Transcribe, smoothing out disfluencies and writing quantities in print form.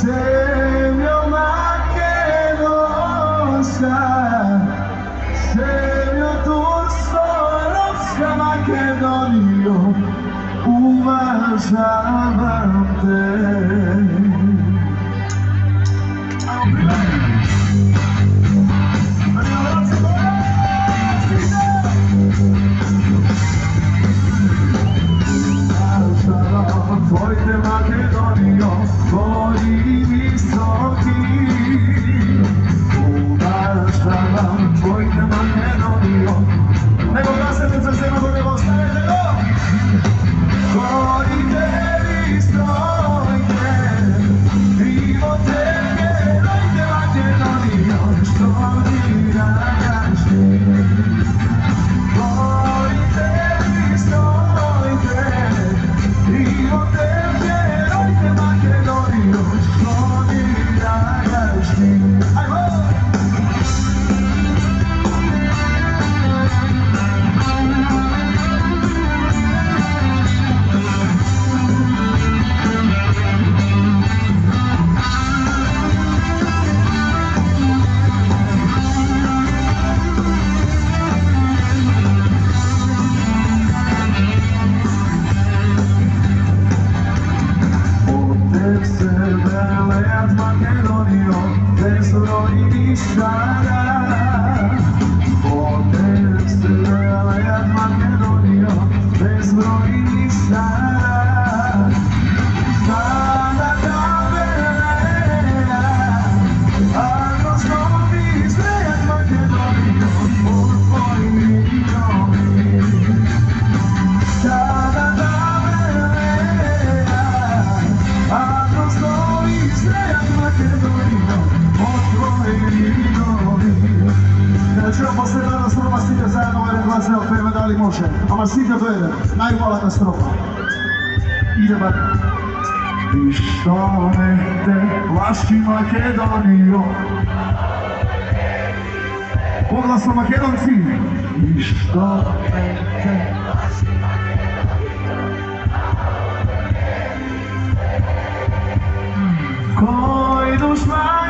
Zemljo makedonska, zemljo tursko-europska Makedonijo, uvažavam te. Tvojte Makedonijo, gori visoki. Uvažavam tvojte Makedonijo. Nego glasajte za zemlju koga ostavite go! Gorite visoke, krivo tebe, rojte Makedonijo, što mi ragašte. Gorite visoke, krivo tebe, rojte Makedonijo, što mi ragašte. Ajmo! Velejat Makedonijo, bezbroj nišara. Potem se velejat Makedonijo, bezbroj nišara. Sada da veleja, ako znovi izvejat Makedonijo, od tvojim idomi. Sada da veleja, ako znovi izvejat Makedonijo, od tvojim idomi. Čujem posle dana strofa stiga zajedno ovaj glasne opeve, da li može? Ama stiga do jedan, najbolja strofa. Idemo. I što ne te plaši Makedonijo? Poglasno Makedonci. I što ne te plaši Makedonijo? Koji dušman